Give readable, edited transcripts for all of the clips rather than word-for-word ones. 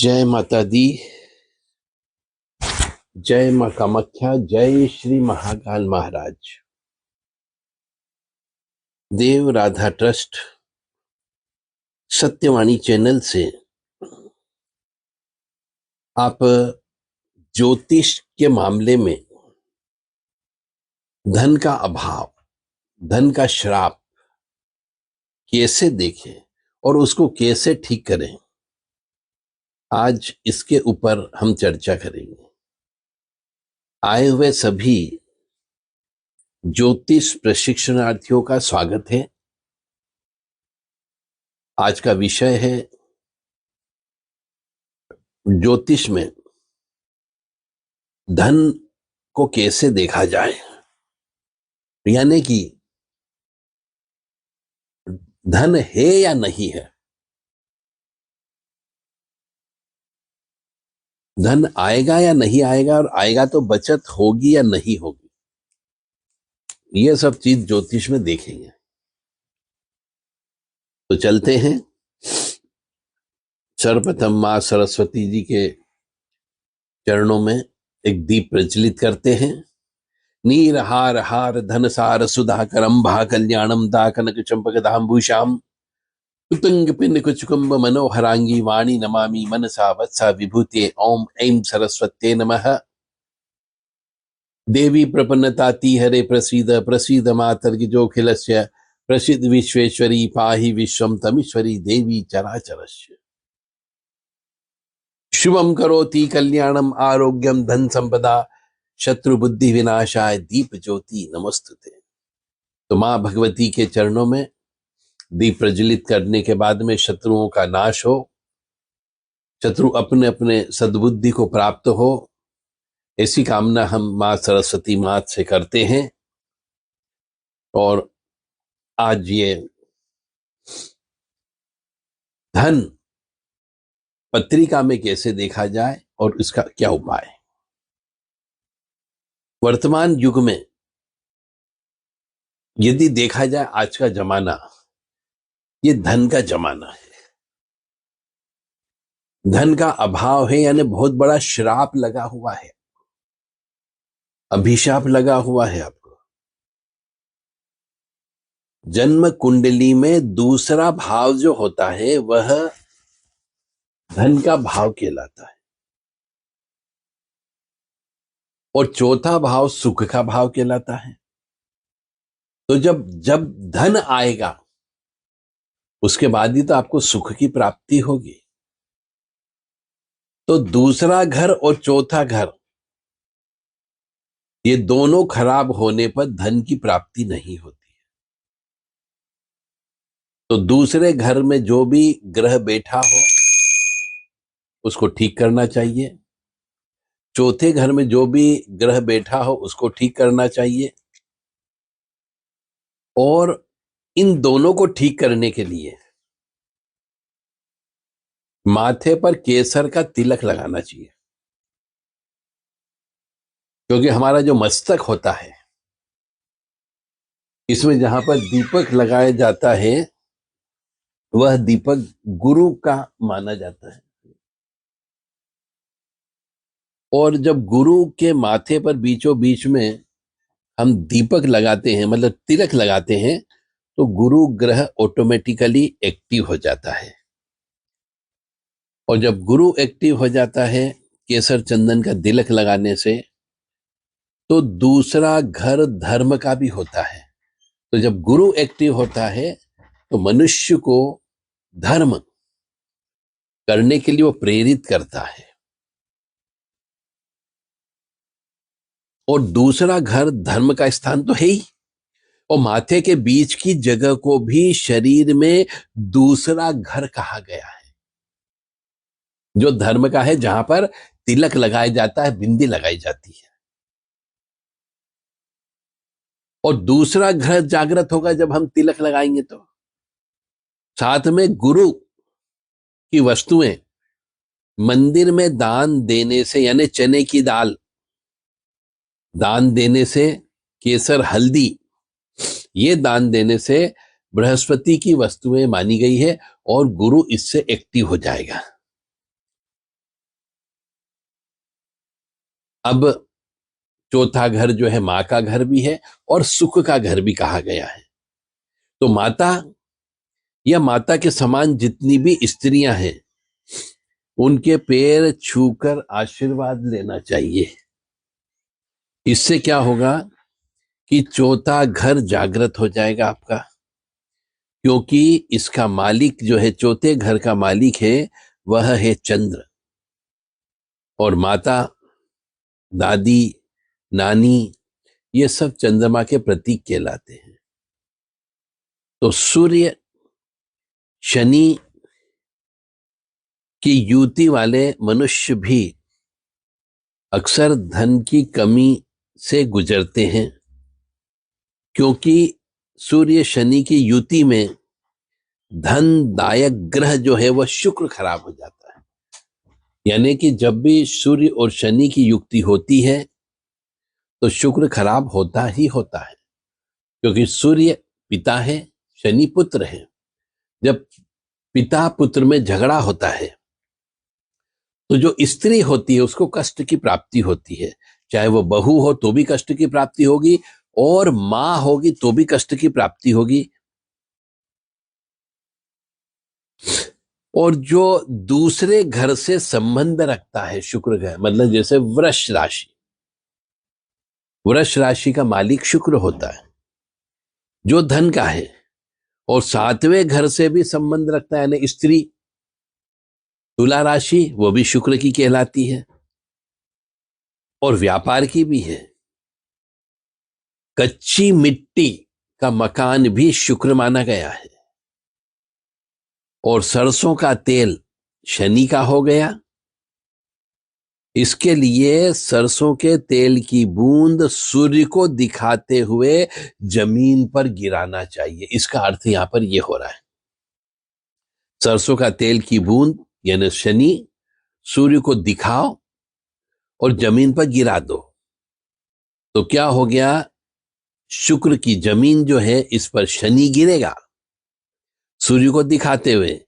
जय माता दी। जय माँ कामाख्या। जय श्री महाकाल महाराज। देव राधा ट्रस्ट सत्यवाणी चैनल से आप ज्योतिष के मामले में धन का अभाव, धन का श्राप कैसे देखें और उसको कैसे ठीक करें, आज इसके ऊपर हम चर्चा करेंगे। आए हुए सभी ज्योतिष प्रशिक्षणार्थियों का स्वागत है। आज का विषय है ज्योतिष में धन को कैसे देखा जाए, यानी कि धन है या नहीं है, धन आएगा या नहीं आएगा, और आएगा तो बचत होगी या नहीं होगी, ये सब चीज ज्योतिष में देखेंगे। तो चलते हैं। सर्वप्रथम मां सरस्वती जी के चरणों में एक दीप प्रज्वलित करते हैं। नीर हार हार धन सार सुधा करंभा कल्याणम दा कनक चंपक दाम्बुशाम उतंग पिंड कुचकुंभ मनोहरांगी वाणी नमामि मनसा वत्सा विभूते ओम ऐं सरस्वत्ये नमः। देवी प्रपन्नताति हरे प्रसीद प्रसीद मातर्गिजोखिलस्य प्रसिद्ध विश्वेश्वरी पाहि विश्वम तमीश्वरी देवी चराचरस्य। शुभम करोति कल्याणम आरोग्यम धन संपदा शत्रु बुद्धि विनाशाय दीप ज्योति नमस्तुते। तो मां भगवती के चरणों में दीप प्रज्वलित करने के बाद में शत्रुओं का नाश हो, शत्रु अपने अपने सद्बुद्धि को प्राप्त हो, ऐसी कामना हम मां सरस्वती मात से करते हैं। और आज ये धन पत्रिका में कैसे देखा जाए और इसका क्या उपाय है। वर्तमान युग में यदि देखा जाए, आज का जमाना ये धन का जमाना है। धन का अभाव है, यानी बहुत बड़ा श्राप लगा हुआ है, अभिशाप लगा हुआ है। आपको जन्म कुंडली में दूसरा भाव जो होता है वह धन का भाव कहलाता है, और चौथा भाव सुख का भाव कहलाता है। तो जब जब धन आएगा उसके बाद ही तो आपको सुख की प्राप्ति होगी। तो दूसरा घर और चौथा घर, ये दोनों खराब होने पर धन की प्राप्ति नहीं होती है। तो दूसरे घर में जो भी ग्रह बैठा हो उसको ठीक करना चाहिए, चौथे घर में जो भी ग्रह बैठा हो उसको ठीक करना चाहिए। और इन दोनों को ठीक करने के लिए माथे पर केसर का तिलक लगाना चाहिए, क्योंकि हमारा जो मस्तक होता है इसमें जहां पर दीपक लगाया जाता है वह दीपक गुरु का माना जाता है। और जब गुरु के माथे पर बीचों बीच में हम दीपक लगाते हैं, मतलब तिलक लगाते हैं, तो गुरु ग्रह ऑटोमेटिकली एक्टिव हो जाता है। और जब गुरु एक्टिव हो जाता है केसर चंदन का तिलक लगाने से, तो दूसरा घर धर्म का भी होता है। तो जब गुरु एक्टिव होता है तो मनुष्य को धर्म करने के लिए वो प्रेरित करता है। और दूसरा घर धर्म का स्थान तो है ही, और माथे के बीच की जगह को भी शरीर में दूसरा घर कहा गया है, जो धर्म का है, जहां पर तिलक लगाया जाता है, बिंदी लगाई जाती है। और दूसरा घर जागृत होगा जब हम तिलक लगाएंगे। तो साथ में गुरु की वस्तुएं मंदिर में दान देने से, यानी चने की दाल दान देने से, केसर हल्दी ये दान देने से बृहस्पति की वस्तुएं मानी गई है और गुरु इससे एक्टिव हो जाएगा। अब चौथा घर जो है माँ का घर भी है और सुख का घर भी कहा गया है। तो माता या माता के समान जितनी भी स्त्रियां हैं उनके पैर छूकर आशीर्वाद लेना चाहिए। इससे क्या होगा कि चौथा घर जागृत हो जाएगा आपका, क्योंकि इसका मालिक जो है, चौथे घर का मालिक है, वह है चंद्र। और माता, दादी, नानी, ये सब चंद्रमा के प्रतीक कहलाते हैं। तो सूर्य शनि की युति वाले मनुष्य भी अक्सर धन की कमी से गुजरते हैं, क्योंकि सूर्य शनि की युति में धनदायक ग्रह जो है वह शुक्र खराब हो जाता है। यानी कि जब भी सूर्य और शनि की युक्ति होती है तो शुक्र खराब होता ही होता है, क्योंकि सूर्य पिता है, शनि पुत्र है। जब पिता पुत्र में झगड़ा होता है तो जो स्त्री होती है उसको कष्ट की प्राप्ति होती है। चाहे वो बहू हो तो भी कष्ट की प्राप्ति होगी, और मां होगी तो भी कष्ट की प्राप्ति होगी। और जो दूसरे घर से संबंध रखता है शुक्र ग्रह, मतलब जैसे वृष राशि, वृष राशि का मालिक शुक्र होता है जो धन का है, और सातवें घर से भी संबंध रखता है, यानी स्त्री। तुला राशि वो भी शुक्र की कहलाती है और व्यापार की भी है। कच्ची मिट्टी का मकान भी शुक्र माना गया है। और सरसों का तेल शनि का हो गया। इसके लिए सरसों के तेल की बूंद सूर्य को दिखाते हुए जमीन पर गिराना चाहिए। इसका अर्थ यहां पर यह हो रहा है, सरसों का तेल की बूंद यानी शनि, सूर्य को दिखाओ और जमीन पर गिरा दो। तो क्या हो गया, शुक्र की जमीन जो है इस पर शनि गिरेगा सूर्य को दिखाते हुए।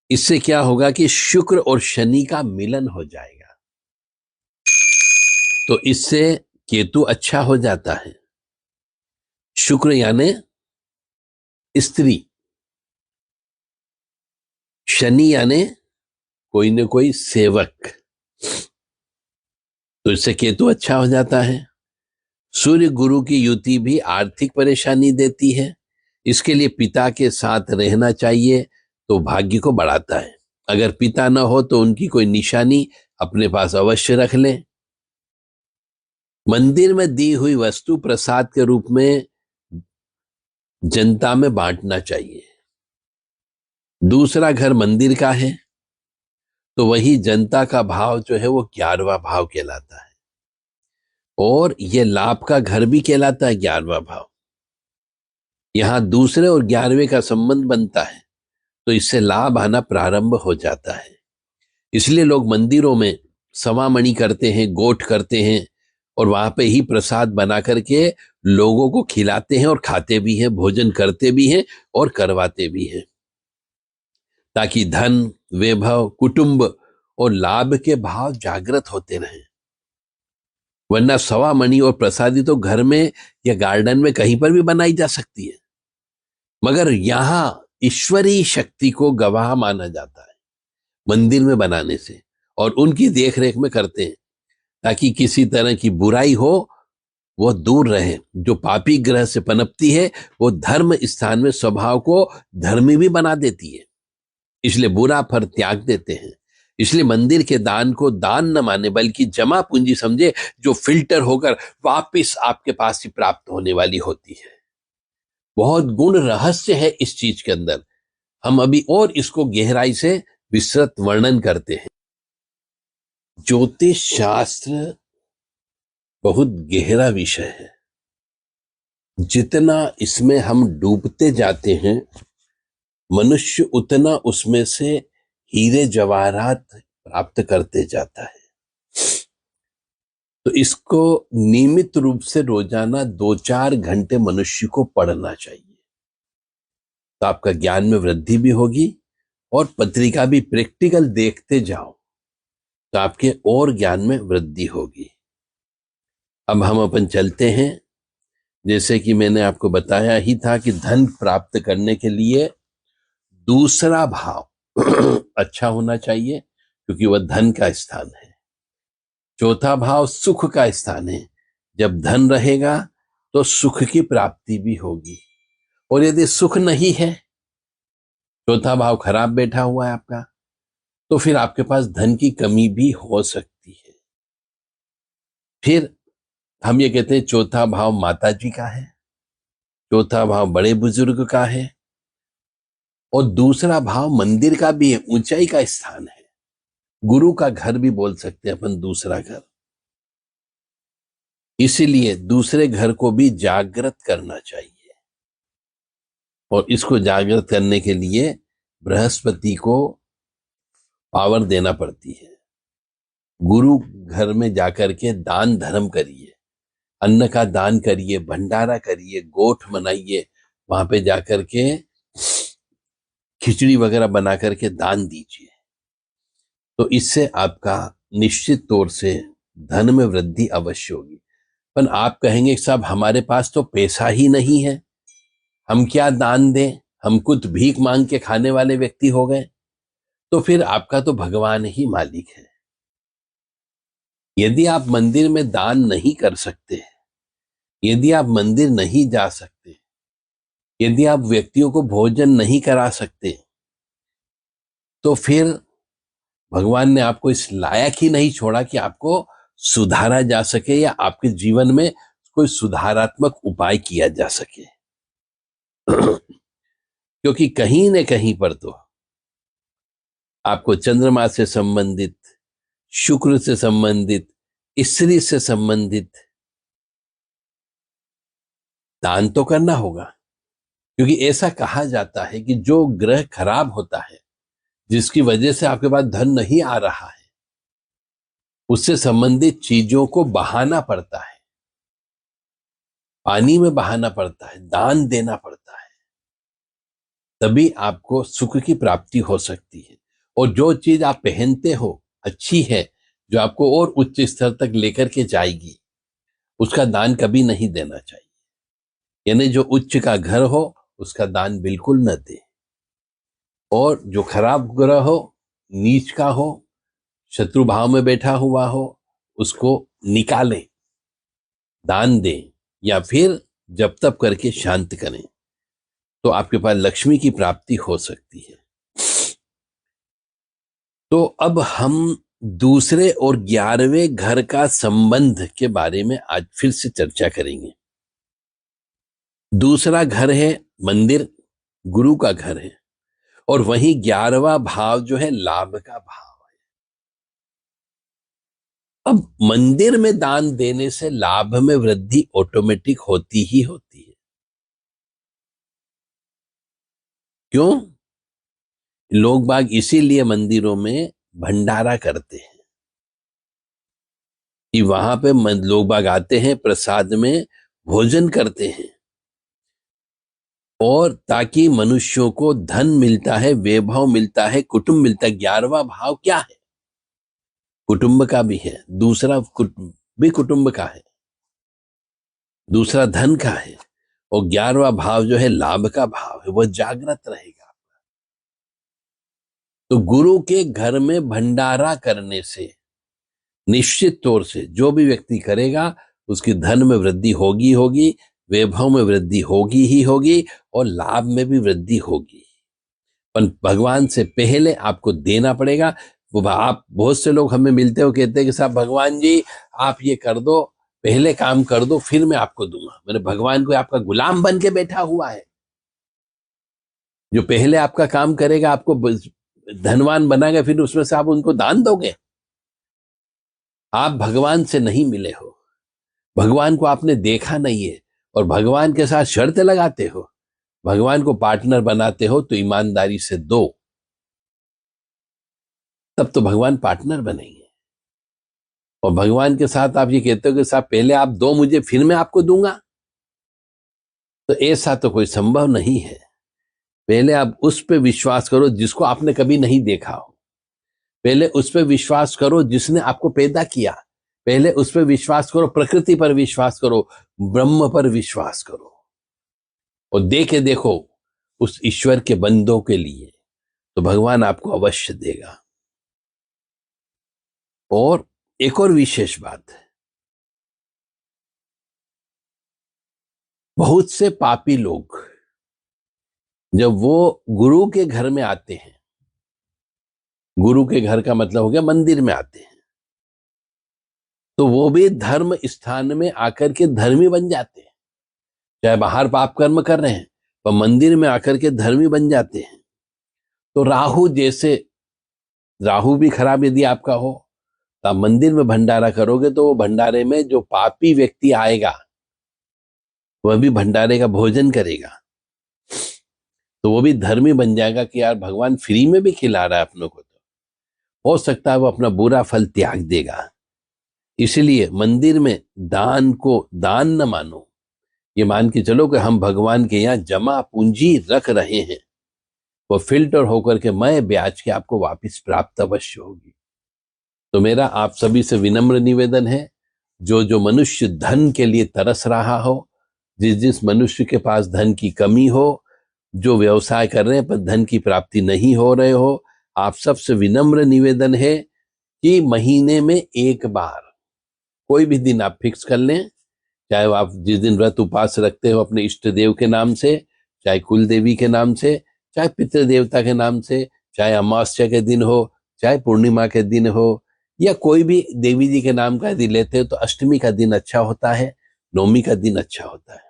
इससे क्या होगा कि शुक्र और शनि का मिलन हो जाएगा, तो इससे केतु अच्छा हो जाता है। शुक्र यानी स्त्री, शनि यानी कोई न कोई सेवक, तो इससे केतु अच्छा हो जाता है। सूर्य गुरु की युति भी आर्थिक परेशानी देती है, इसके लिए पिता के साथ रहना चाहिए तो भाग्य को बढ़ाता है। अगर पिता न हो तो उनकी कोई निशानी अपने पास अवश्य रख लें। मंदिर में दी हुई वस्तु प्रसाद के रूप में जनता में बांटना चाहिए। दूसरा घर मंदिर का है तो वही जनता का भाव जो है वो 11वां भाव कहलाता है, और यह लाभ का घर भी कहलाता है 11वां भाव। यहां दूसरे और 11वें का संबंध बनता है तो इससे लाभ आना प्रारंभ हो जाता है। इसलिए लोग मंदिरों में सवामणि करते हैं, गोठ करते हैं, और वहां पे ही प्रसाद बना करके लोगों को खिलाते हैं और खाते भी हैं, भोजन करते भी हैं और करवाते भी हैं, ताकि धन, वैभव, कुटुंब और लाभ के भाव जागृत होते रहें। वरना सवामणि और प्रसादी तो घर में या गार्डन में कहीं पर भी बनाई जा सकती है, मगर यहां ईश्वरीय शक्ति को गवाह माना जाता है मंदिर में बनाने से, और उनकी देखरेख में करते हैं ताकि किसी तरह की बुराई हो वो दूर रहे। जो पापी ग्रह से पनपती है वो धर्म स्थान में स्वभाव को धर्मी भी बना देती है, इसलिए बुरा फल त्याग देते हैं। इसलिए मंदिर के दान को दान न माने बल्कि जमा पूंजी समझे, जो फिल्टर होकर वापस आपके पास ही प्राप्त होने वाली होती है। बहुत गुण रहस्य है इस चीज के अंदर, हम अभी और इसको गहराई से विस्तृत वर्णन करते हैं। ज्योतिष शास्त्र बहुत गहरा विषय है। जितना इसमें हम डूबते जाते हैं मनुष्य उतना उसमें से हीरे जवाहरात प्राप्त करते जाता है। तो इसको नियमित रूप से रोजाना 2-4 घंटे मनुष्य को पढ़ना चाहिए, तो आपका ज्ञान में वृद्धि भी होगी, और पत्रिका भी प्रैक्टिकल देखते जाओ तो आपके और ज्ञान में वृद्धि होगी। अब हम अपन चलते हैं। जैसे कि मैंने आपको बताया ही था कि धन प्राप्त करने के लिए दूसरा भाव अच्छा होना चाहिए, क्योंकि वह धन का स्थान है। चौथा भाव सुख का स्थान है। जब धन रहेगा तो सुख की प्राप्ति भी होगी। और यदि सुख नहीं है, चौथा भाव खराब बैठा हुआ है आपका, तो फिर आपके पास धन की कमी भी हो सकती है। फिर हम ये कहते हैं चौथा भाव माता जी का है, चौथा भाव बड़े बुजुर्ग का है, और दूसरा भाव मंदिर का भी है, ऊंचाई का स्थान है। गुरु का घर भी बोल सकते हैं अपन, दूसरा घर। इसीलिए दूसरे घर को भी जागृत करना चाहिए, और इसको जागृत करने के लिए बृहस्पति को पावर देना पड़ती है। गुरु घर में जाकर के दान धर्म करिए, अन्न का दान करिए, भंडारा करिए, गोठ मनाइए, वहां पे जाकर के खिचड़ी वगैरह बना करके दान दीजिए। तो इससे आपका निश्चित तौर से धन में वृद्धि अवश्य होगी। पर आप कहेंगे साहब हमारे पास तो पैसा ही नहीं है, हम क्या दान दें, हम कुछ भीख मांग के खाने वाले व्यक्ति हो गए। तो फिर आपका तो भगवान ही मालिक है। यदि आप मंदिर में दान नहीं कर सकते, यदि आप मंदिर नहीं जा सकते, यदि आप व्यक्तियों को भोजन नहीं करा सकते, तो फिर भगवान ने आपको इस लायक ही नहीं छोड़ा कि आपको सुधारा जा सके या आपके जीवन में कोई सुधारात्मक उपाय किया जा सके। क्योंकि कहीं न कहीं पर तो आपको चंद्रमा से संबंधित, शुक्र से संबंधित, स्त्री से संबंधित दान तो करना होगा। क्योंकि ऐसा कहा जाता है कि जो ग्रह खराब होता है, जिसकी वजह से आपके पास धन नहीं आ रहा है, उससे संबंधित चीजों को बहाना पड़ता है, पानी में बहाना पड़ता है, दान देना पड़ता है, तभी आपको सुख की प्राप्ति हो सकती है। और जो चीज आप पहनते हो अच्छी है, जो आपको और उच्च स्तर तक लेकर के जाएगी, उसका दान कभी नहीं देना चाहिए। यानी जो उच्च का घर हो उसका दान बिल्कुल न दे, और जो खराब ग्रह हो, नीच का हो, शत्रु भाव में बैठा हुआ हो, उसको निकालें, दान दें, या फिर जप तप करके शांत करें, तो आपके पास लक्ष्मी की प्राप्ति हो सकती है। तो अब हम दूसरे और 11वें घर का संबंध के बारे में आज फिर से चर्चा करेंगे। दूसरा घर है मंदिर, गुरु का घर है, और वहीं 11वां भाव जो है लाभ का भाव है। अब मंदिर में दान देने से लाभ में वृद्धि ऑटोमेटिक होती ही होती है। क्यों? लोग बाग इसीलिए मंदिरों में भंडारा करते हैं कि वहां पे लोग बाग आते हैं, प्रसाद में भोजन करते हैं, और ताकि मनुष्यों को धन मिलता है, वैभव मिलता है, कुटुंब मिलता है। 11वां भाव क्या है? कुटुंब का भी है, दूसरा भी कुटुंब का है, दूसरा धन का है, और 11वां भाव जो है लाभ का भाव है, वह जागृत रहेगा। तो गुरु के घर में भंडारा करने से निश्चित तौर से जो भी व्यक्ति करेगा उसकी धन में वृद्धि होगी होगी, वैभव में वृद्धि होगी ही होगी, और लाभ में भी वृद्धि होगी। पर भगवान से पहले आपको देना पड़ेगा। वो आप बहुत से लोग हमें मिलते हो, कहते हैं कि साहब भगवान जी आप ये कर दो, पहले काम कर दो, फिर मैं आपको दूंगा। मैंने भगवान को आपका गुलाम बन के बैठा हुआ है, जो पहले आपका काम करेगा, आपको धनवान बनाएगा, फिर उसमें से आप उनको दान दोगे। आप भगवान से नहीं मिले हो, भगवान को आपने देखा नहीं है, और भगवान के साथ शर्त लगाते हो, भगवान को पार्टनर बनाते हो, तो ईमानदारी से दो, तब तो भगवान पार्टनर बनेंगे। और भगवान के साथ आप ये कहते हो कि साहब पहले आप दो मुझे, फिर मैं आपको दूंगा, तो ऐसा तो कोई संभव नहीं है। पहले आप उस पे विश्वास करो जिसको आपने कभी नहीं देखा हो, पहले उस पे विश्वास करो जिसने आपको पैदा किया, पहले उस पर विश्वास करो, प्रकृति पर विश्वास करो, ब्रह्म पर विश्वास करो, और देखे देखो उस ईश्वर के बंदों के लिए, तो भगवान आपको अवश्य देगा। और एक और विशेष बात है, बहुत से पापी लोग जब वो गुरु के घर में आते हैं, गुरु के घर का मतलब हो गया मंदिर में आते हैं, तो वो भी धर्म स्थान में आकर के धर्मी बन जाते हैं। चाहे बाहर पाप कर्म कर रहे हैं, पर मंदिर में आकर के धर्मी बन जाते हैं। तो राहु जैसे, राहु भी खराब यदि आपका हो, तो आप मंदिर में भंडारा करोगे, तो वो भंडारे में जो पापी व्यक्ति आएगा वह भी भंडारे का भोजन करेगा, तो वो भी धर्मी बन जाएगा कि यार भगवान फ्री में भी खिला रहा है अपनों को, तो हो सकता है वो अपना बुरा फल त्याग देगा। इसलिए मंदिर में दान को दान न मानो, ये मान के चलो कि हम भगवान के यहाँ जमा पूंजी रख रहे हैं, वो फिल्टर होकर के मैं ब्याज के आपको वापस प्राप्त अवश्य होगी। तो मेरा आप सभी से विनम्र निवेदन है, जो जो मनुष्य धन के लिए तरस रहा हो, जिस जिस मनुष्य के पास धन की कमी हो, जो व्यवसाय कर रहे हैं पर धन की प्राप्ति नहीं हो रहे हो, आप सबसे विनम्र निवेदन है कि महीने में एक बार कोई भी दिन आप फिक्स कर लें, चाहे आप जिस दिन व्रत उपास रखते हो अपने इष्ट देव के नाम से, चाहे कुल देवी के नाम से, चाहे पितृ देवता के नाम से, चाहे अमावस्या के दिन हो, चाहे पूर्णिमा के दिन हो, या कोई भी देवी जी के नाम का यदि लेते हो, तो अष्टमी का दिन अच्छा होता है, नवमी का दिन अच्छा होता है,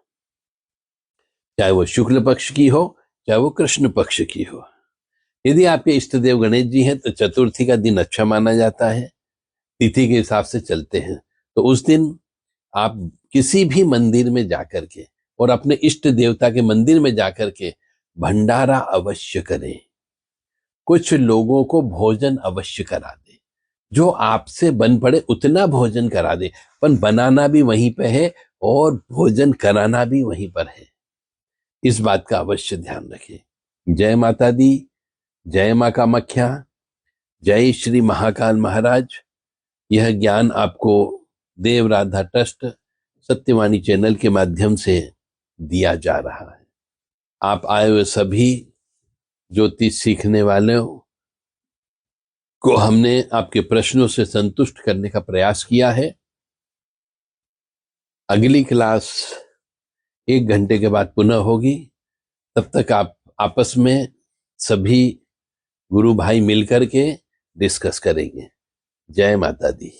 चाहे वो शुक्ल पक्ष की हो चाहे वो कृष्ण पक्ष की हो। यदि आपके इष्ट देव गणेश जी हैं तो चतुर्थी का दिन अच्छा माना जाता है, तिथि के हिसाब से चलते हैं। तो उस दिन आप किसी भी मंदिर में जाकर के और अपने इष्ट देवता के मंदिर में जाकर के भंडारा अवश्य करें, कुछ लोगों को भोजन अवश्य करा दे, जो आपसे बन पड़े उतना भोजन करा दे, पर बनाना भी वहीं पे है और भोजन कराना भी वहीं पर है, इस बात का अवश्य ध्यान रखें। जय माता दी, जय मां कामाख्या, जय श्री महाकाल महाराज। यह ज्ञान आपको देव राधा ट्रस्ट सत्यवाणी चैनल के माध्यम से दिया जा रहा है। आप आए हुए सभी ज्योतिष सीखने वालों को हमने आपके प्रश्नों से संतुष्ट करने का प्रयास किया है। अगली क्लास 1 घंटे के बाद पुनः होगी, तब तक आप आपस में सभी गुरु भाई मिलकर के डिस्कस करेंगे। जय माता दी।